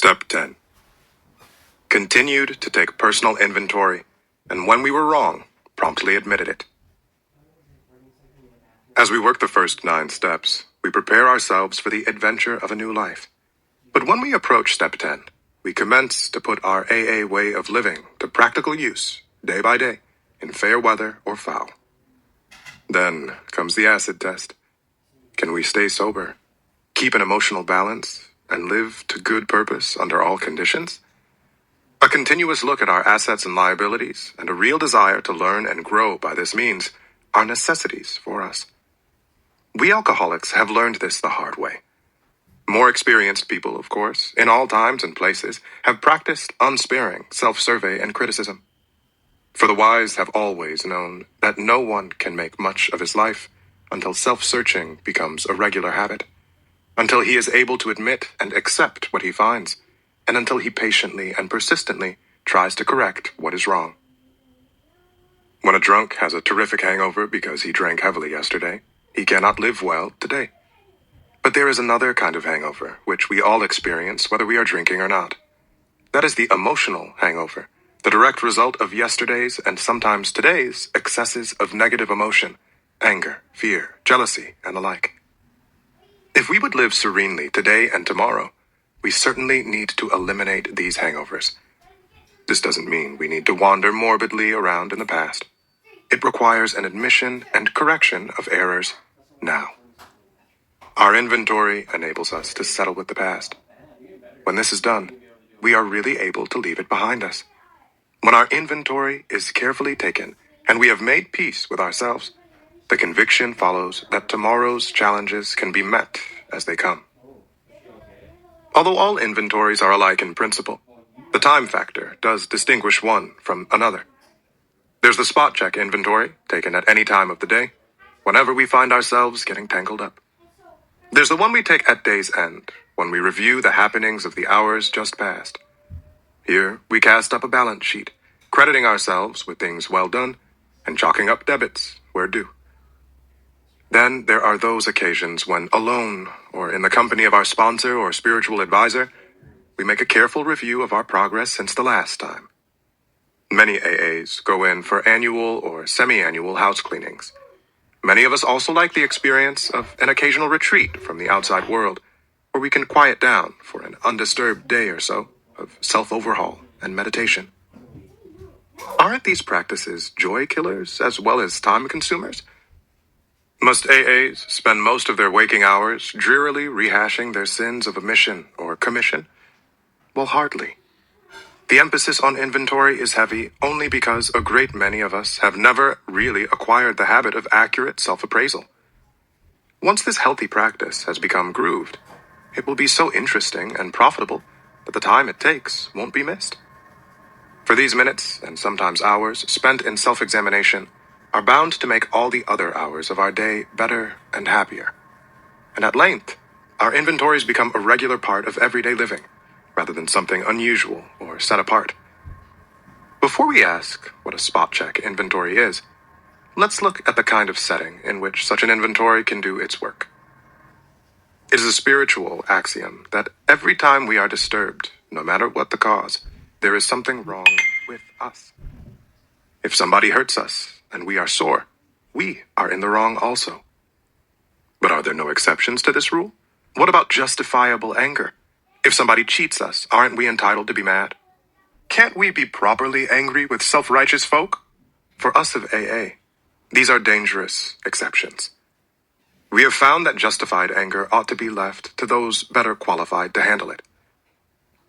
Step 10. Continued to take personal inventory, and when we were wrong, promptly admitted it. As we work the first 9 steps, we prepare ourselves for the adventure of a new life. But when we approach step 10, we commence to put our AA way of living to practical use, day by day, in fair weather or foul. Then comes the acid test. Can we stay sober, keep an emotional balance, and live to good purpose under all conditions? A continuous look at our assets and liabilities, and a real desire to learn and grow by this means, are necessities for us. We alcoholics have learned this the hard way. More experienced people, of course, in all times and places, have practiced unsparing self-survey and criticism. For the wise have always known that no one can make much of his life until self-searching becomes a regular habit, until he is able to admit and accept what he finds, and until he patiently and persistently tries to correct what is wrong. When a drunk has a terrific hangover because he drank heavily yesterday, he cannot live well today. But there is another kind of hangover, which we all experience whether we are drinking or not. That is the emotional hangover, the direct result of yesterday's and sometimes today's excesses of negative emotion, anger, fear, jealousy, and the like. If we would live serenely today and tomorrow, we certainly need to eliminate these hangovers. This doesn't mean we need to wander morbidly around in the past. It requires an admission and correction of errors now. Our inventory enables us to settle with the past. When this is done, we are really able to leave it behind us. When our inventory is carefully taken and we have made peace with ourselves, the conviction follows that tomorrow's challenges can be met as they come. Although all inventories are alike in principle, the time factor does distinguish one from another. There's the spot check inventory, taken at any time of the day, whenever we find ourselves getting tangled up. There's the one we take at day's end, when we review the happenings of the hours just past. Here, we cast up a balance sheet, crediting ourselves with things well done, and chalking up debits where due. Then there are those occasions when, alone or in the company of our sponsor or spiritual advisor, we make a careful review of our progress since the last time. Many AAs go in for annual or semi-annual house cleanings. Many of us also like the experience of an occasional retreat from the outside world, where we can quiet down for an undisturbed day or so of self-overhaul and meditation. Aren't these practices joy killers as well as time consumers? Must AAs spend most of their waking hours drearily rehashing their sins of omission or commission? Well, hardly. The emphasis on inventory is heavy only because a great many of us have never really acquired the habit of accurate self-appraisal. Once this healthy practice has become grooved, it will be so interesting and profitable that the time it takes won't be missed. For these minutes, and sometimes hours, spent in self-examination are bound to make all the other hours of our day better and happier. And at length, our inventories become a regular part of everyday living, rather than something unusual or set apart. Before we ask what a spot check inventory is, let's look at the kind of setting in which such an inventory can do its work. It is a spiritual axiom that every time we are disturbed, no matter what the cause, there is something wrong with us. If somebody hurts us and we are sore, we are in the wrong also. But are there no exceptions to this rule? What about justifiable anger? If somebody cheats us, aren't we entitled to be mad? Can't we be properly angry with self-righteous folk? For us of AA, these are dangerous exceptions. We have found that justified anger ought to be left to those better qualified to handle it.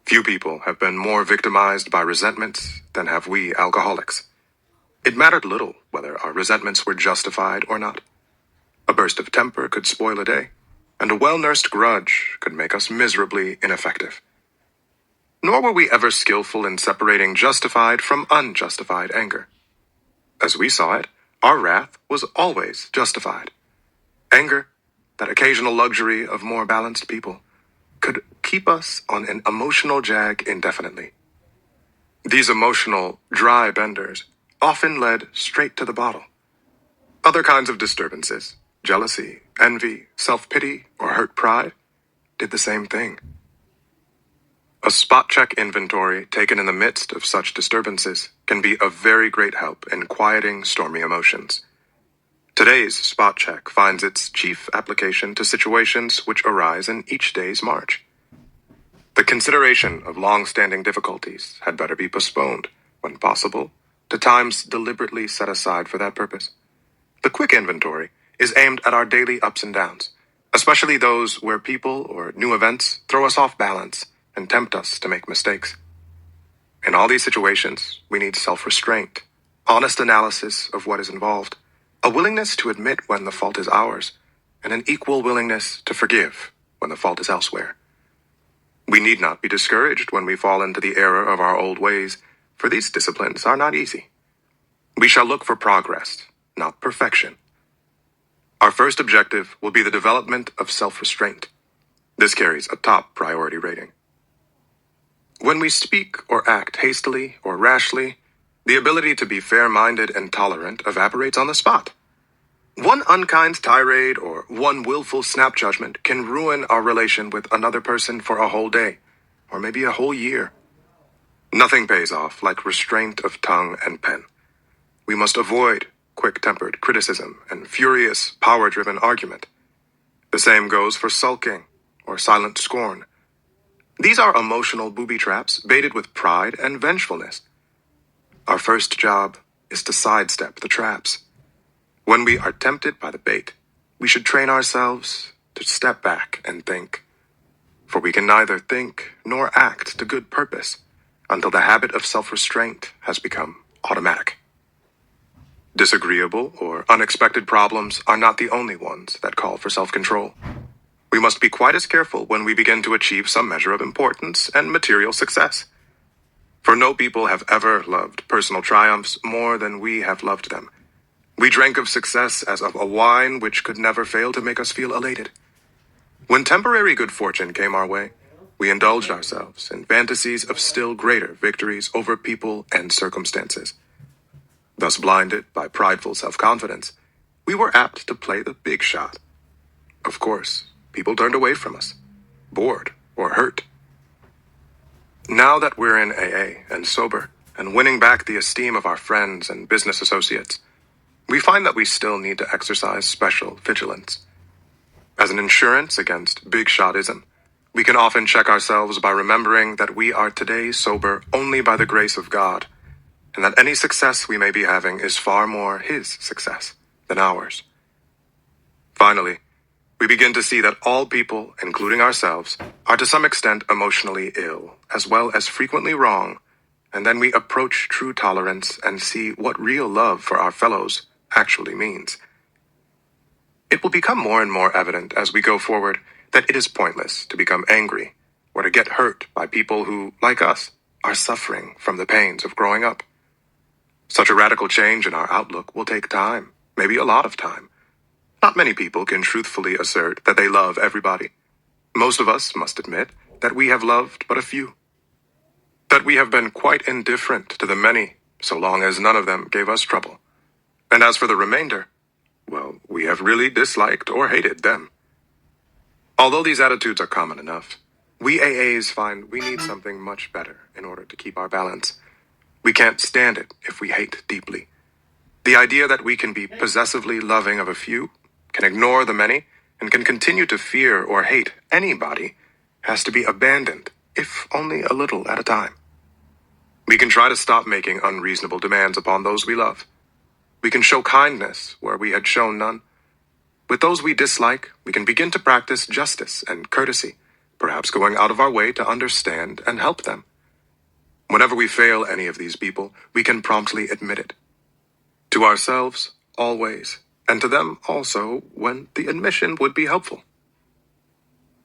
Few people have been more victimized by resentments than have we alcoholics. It mattered little whether our resentments were justified or not. A burst of temper could spoil a day, and a well-nursed grudge could make us miserably ineffective. Nor were we ever skillful in separating justified from unjustified anger. As we saw it, our wrath was always justified. Anger, that occasional luxury of more balanced people, could keep us on an emotional jag indefinitely. These emotional, dry benders often led straight to the bottle. Other kinds of disturbances, jealousy, envy, self-pity, or hurt pride, did the same thing. A spot check inventory taken in the midst of such disturbances can be of very great help in quieting stormy emotions. Today's spot check finds its chief application to situations which arise in each day's march. The consideration of long-standing difficulties had better be postponed, when possible, to times deliberately set aside for that purpose. The quick inventory is aimed at our daily ups and downs, especially those where people or new events throw us off balance and tempt us to make mistakes. In all these situations, we need self-restraint, honest analysis of what is involved, a willingness to admit when the fault is ours, and an equal willingness to forgive when the fault is elsewhere. We need not be discouraged when we fall into the error of our old ways, for these disciplines are not easy. We shall look for progress, not perfection. Our first objective will be the development of self-restraint. This carries a top priority rating. When we speak or act hastily or rashly, the ability to be fair-minded and tolerant evaporates on the spot. One unkind tirade or one willful snap judgment can ruin our relation with another person for a whole day, or maybe a whole year. Nothing pays off like restraint of tongue and pen. We must avoid quick-tempered criticism and furious, power-driven argument. The same goes for sulking or silent scorn. These are emotional booby traps baited with pride and vengefulness. Our first job is to sidestep the traps. When we are tempted by the bait, we should train ourselves to step back and think, for we can neither think nor act to good purpose until the habit of self-restraint has become automatic. Disagreeable or unexpected problems are not the only ones that call for self-control. We must be quite as careful when we begin to achieve some measure of importance and material success. For no people have ever loved personal triumphs more than we have loved them. We drank of success as of a wine which could never fail to make us feel elated. When temporary good fortune came our way, we indulged ourselves in fantasies of still greater victories over people and circumstances. Thus blinded by prideful self-confidence, we were apt to play the big shot. Of course, people turned away from us, bored or hurt. Now that we're in AA and sober and winning back the esteem of our friends and business associates, we find that we still need to exercise special vigilance. As an insurance against big-shotism, we can often check ourselves by remembering that we are today sober only by the grace of God, and that any success we may be having is far more His success than ours. Finally, we begin to see that all people, including ourselves, are to some extent emotionally ill, as well as frequently wrong, and then we approach true tolerance and see what real love for our fellows actually means. It will become more and more evident as we go forward that it is pointless to become angry or to get hurt by people who, like us, are suffering from the pains of growing up. Such a radical change in our outlook will take time, maybe a lot of time. Not many people can truthfully assert that they love everybody. Most of us must admit that we have loved but a few. That we have been quite indifferent to the many, so long as none of them gave us trouble. And as for the remainder, well, we have really disliked or hated them. Although these attitudes are common enough, we AAs find we need something much better in order to keep our balance. We can't stand it if we hate deeply. The idea that we can be possessively loving of a few, can ignore the many, and can continue to fear or hate anybody has to be abandoned, if only a little at a time. We can try to stop making unreasonable demands upon those we love. We can show kindness where we had shown none. With those we dislike, we can begin to practice justice and courtesy, perhaps going out of our way to understand and help them. Whenever we fail any of these people, we can promptly admit it. To ourselves, always, and to them also when the admission would be helpful.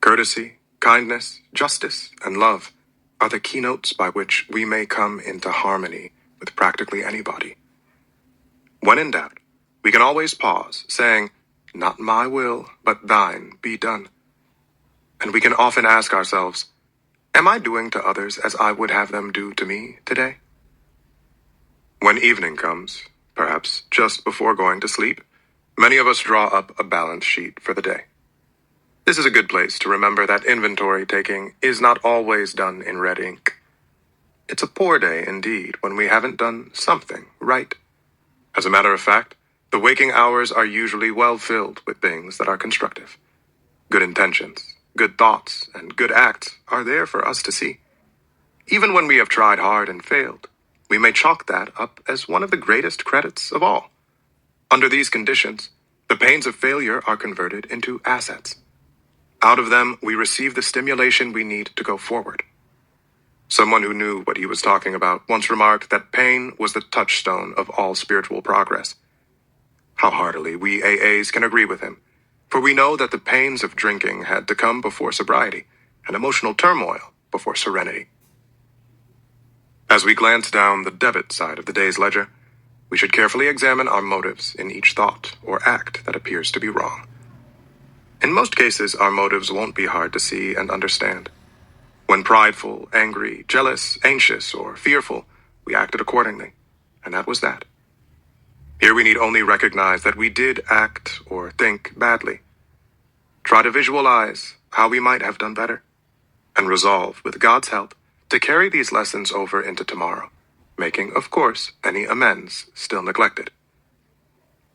Courtesy, kindness, justice, and love are the keynotes by which we may come into harmony with practically anybody. When in doubt, we can always pause, saying, "Not my will, but thine be done." And we can often ask ourselves, am I doing to others as I would have them do to me today? When evening comes, perhaps just before going to sleep, many of us draw up a balance sheet for the day. This is a good place to remember that inventory taking is not always done in red ink. It's a poor day indeed when we haven't done something right. As a matter of fact, the waking hours are usually well filled with things that are constructive. Good intentions, good thoughts, and good acts are there for us to see. Even when we have tried hard and failed, we may chalk that up as one of the greatest credits of all. Under these conditions, the pains of failure are converted into assets. Out of them, we receive the stimulation we need to go forward. Someone who knew what he was talking about once remarked that pain was the touchstone of all spiritual progress. How heartily we AAs can agree with him, for we know that the pains of drinking had to come before sobriety, and emotional turmoil before serenity. As we glance down the debit side of the day's ledger, we should carefully examine our motives in each thought or act that appears to be wrong. In most cases, our motives won't be hard to see and understand. When prideful, angry, jealous, anxious, or fearful, we acted accordingly, and that was that. Here we need only recognize that we did act or think badly. Try to visualize how we might have done better, and resolve, with God's help, to carry these lessons over into tomorrow, making, of course, any amends still neglected.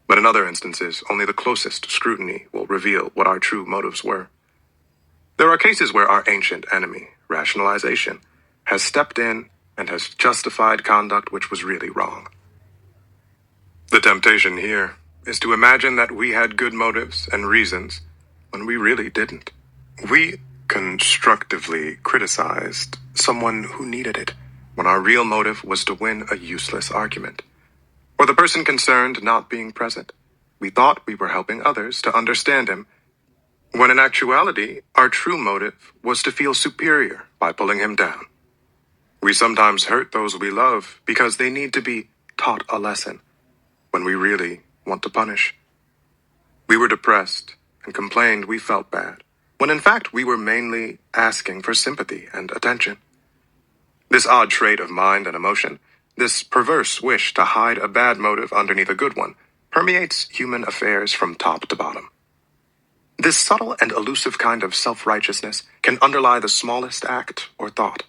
But in other instances, only the closest scrutiny will reveal what our true motives were. There are cases where our ancient enemy, rationalization, has stepped in and has justified conduct which was really wrong. The temptation here is to imagine that we had good motives and reasons when we really didn't. We constructively criticized someone who needed it when our real motive was to win a useless argument, or the person concerned not being present. We thought we were helping others to understand him, when in actuality, our true motive was to feel superior by pulling him down. We sometimes hurt those we love because they need to be taught a lesson, when we really want to punish. We were depressed and complained we felt bad, when in fact we were mainly asking for sympathy and attention. This odd trait of mind and emotion, this perverse wish to hide a bad motive underneath a good one, permeates human affairs from top to bottom. This subtle and elusive kind of self-righteousness can underlie the smallest act or thought.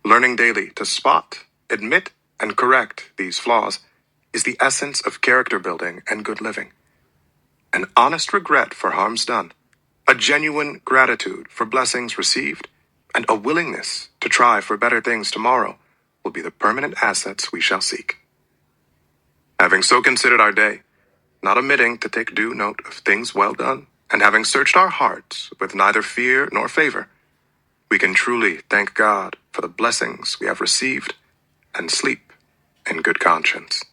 Learning daily to spot, admit, and correct these flaws is the essence of character building and good living. An honest regret for harms done, a genuine gratitude for blessings received, and a willingness to try for better things tomorrow will be the permanent assets we shall seek. Having so considered our day, not omitting to take due note of things well done, and having searched our hearts with neither fear nor favor, we can truly thank God for the blessings we have received and sleep in good conscience.